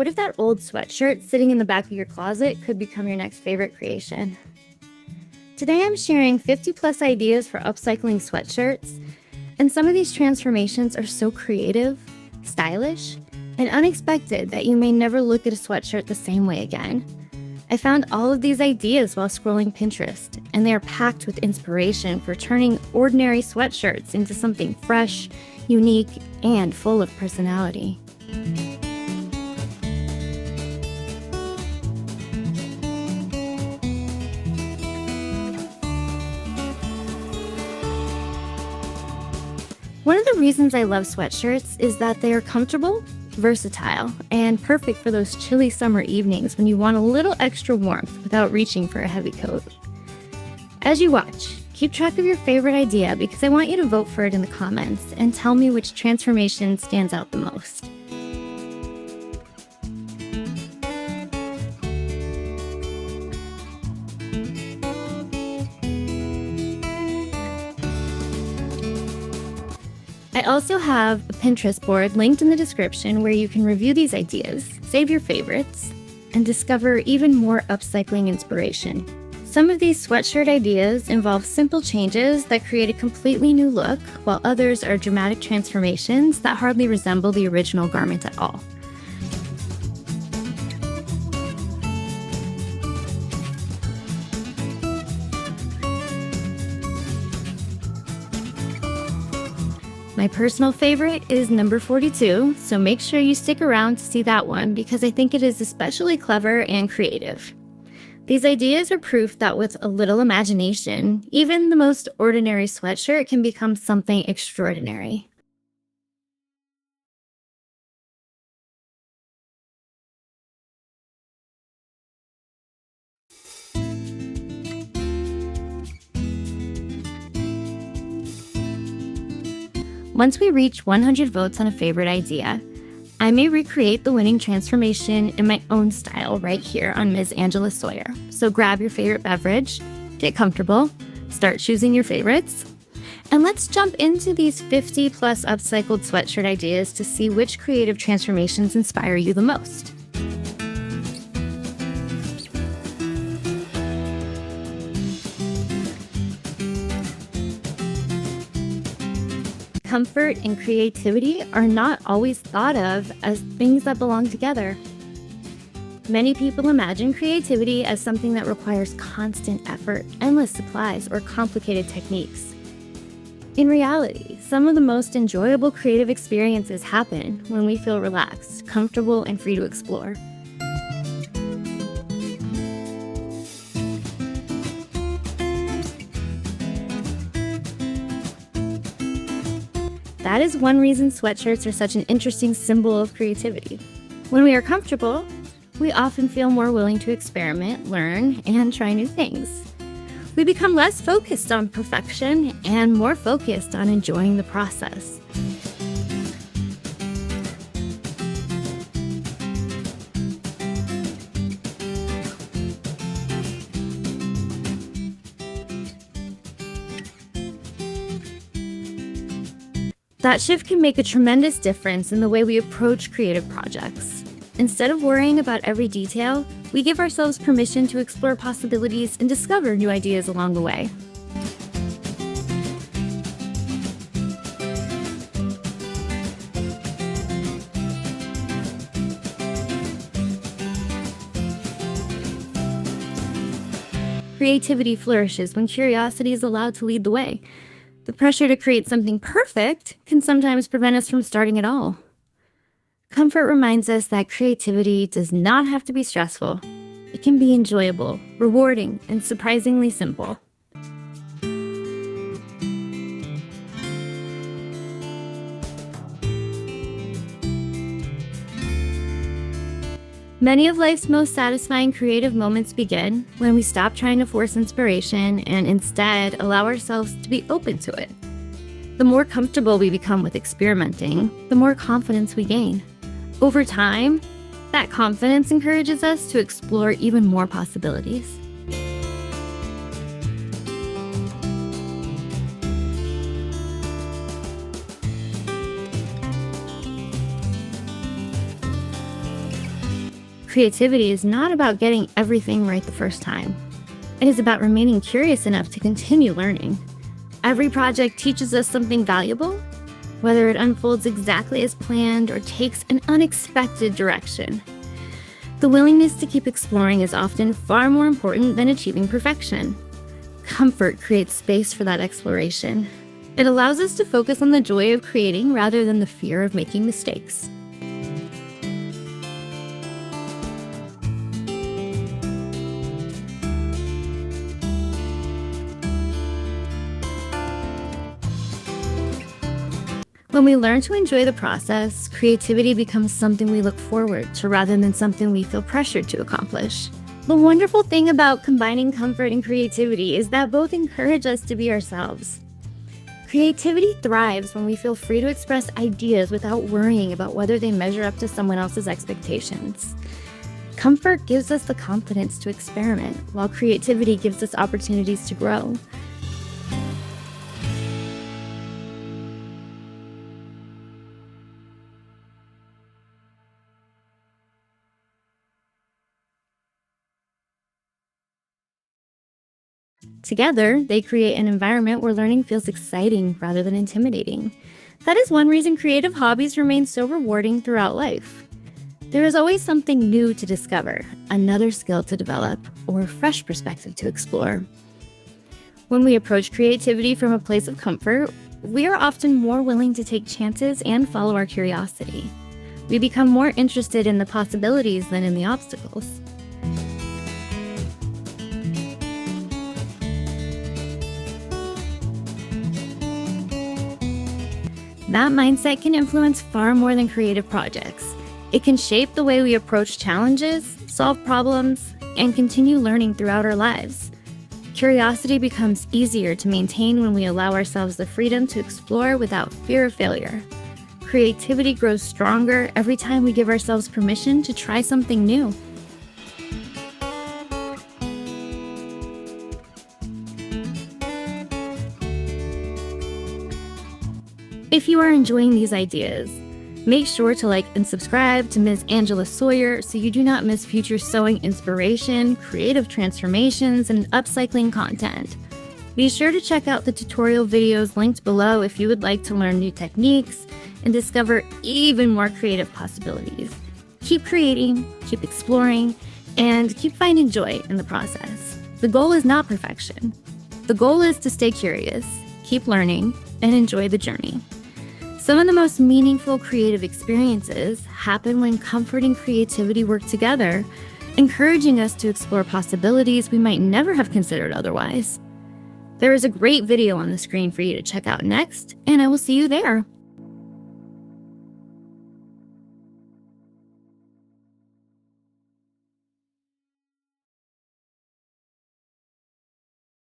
What if that old sweatshirt sitting in the back of your closet could become your next favorite creation? Today I'm sharing 50 plus ideas for upcycling sweatshirts, and some of these transformations are so creative, stylish, and unexpected that you may never look at a sweatshirt the same way again. I found all of these ideas while scrolling Pinterest, and they are packed with inspiration for turning ordinary sweatshirts into something fresh, unique, and full of personality. One of the reasons I love sweatshirts is that they are comfortable, versatile, and perfect for those chilly summer evenings when you want a little extra warmth without reaching for a heavy coat. As you watch, keep track of your favorite idea because I want you to vote for it in the comments and tell me which transformation stands out the most. I also have a Pinterest board linked in the description where you can review these ideas, save your favorites, and discover even more upcycling inspiration. Some of these sweatshirt ideas involve simple changes that create a completely new look, while others are dramatic transformations that hardly resemble the original garment at all. My personal favorite is number 42, so make sure you stick around to see that one because I think it is especially clever and creative. These ideas are proof that with a little imagination, even the most ordinary sweatshirt can become something extraordinary. Once we reach 100 votes on a favorite idea, I may recreate the winning transformation in my own style right here on Miz Angela Sawyer. So grab your favorite beverage, get comfortable, start choosing your favorites, and let's jump into these 50 plus upcycled sweatshirt ideas to see which creative transformations inspire you the most. Comfort and creativity are not always thought of as things that belong together. Many people imagine creativity as something that requires constant effort, endless supplies, or complicated techniques. In reality, some of the most enjoyable creative experiences happen when we feel relaxed, comfortable, and free to explore. That is one reason sweatshirts are such an interesting symbol of creativity. When we are comfortable, we often feel more willing to experiment, learn, and try new things. We become less focused on perfection and more focused on enjoying the process. That shift can make a tremendous difference in the way we approach creative projects. Instead of worrying about every detail, we give ourselves permission to explore possibilities and discover new ideas along the way. Creativity flourishes when curiosity is allowed to lead the way. The pressure to create something perfect can sometimes prevent us from starting at all. Comfort reminds us that creativity does not have to be stressful. It can be enjoyable, rewarding, and surprisingly simple. Many of life's most satisfying creative moments begin when we stop trying to force inspiration and instead allow ourselves to be open to it. The more comfortable we become with experimenting, the more confidence we gain. Over time, that confidence encourages us to explore even more possibilities. Creativity is not about getting everything right the first time. It is about remaining curious enough to continue learning. Every project teaches us something valuable, whether it unfolds exactly as planned or takes an unexpected direction. The willingness to keep exploring is often far more important than achieving perfection. Comfort creates space for that exploration. It allows us to focus on the joy of creating rather than the fear of making mistakes. When we learn to enjoy the process, creativity becomes something we look forward to rather than something we feel pressured to accomplish. The wonderful thing about combining comfort and creativity is that both encourage us to be ourselves. Creativity thrives when we feel free to express ideas without worrying about whether they measure up to someone else's expectations. Comfort gives us the confidence to experiment, while creativity gives us opportunities to grow. Together, they create an environment where learning feels exciting rather than intimidating. That is one reason creative hobbies remain so rewarding throughout life. There is always something new to discover, another skill to develop, or a fresh perspective to explore. When we approach creativity from a place of comfort, we are often more willing to take chances and follow our curiosity. We become more interested in the possibilities than in the obstacles. That mindset can influence far more than creative projects. It can shape the way we approach challenges, solve problems, and continue learning throughout our lives. Curiosity becomes easier to maintain when we allow ourselves the freedom to explore without fear of failure. Creativity grows stronger every time we give ourselves permission to try something new. If you are enjoying these ideas, make sure to like and subscribe to Miz Angela Sawyer so you do not miss future sewing inspiration, creative transformations, and upcycling content. Be sure to check out the tutorial videos linked below if you would like to learn new techniques and discover even more creative possibilities. Keep creating, keep exploring, and keep finding joy in the process. The goal is not perfection. The goal is to stay curious, keep learning, and enjoy the journey. Some of the most meaningful creative experiences happen when comfort and creativity work together, encouraging us to explore possibilities we might never have considered otherwise. There is a great video on the screen for you to check out next, and I will see you there.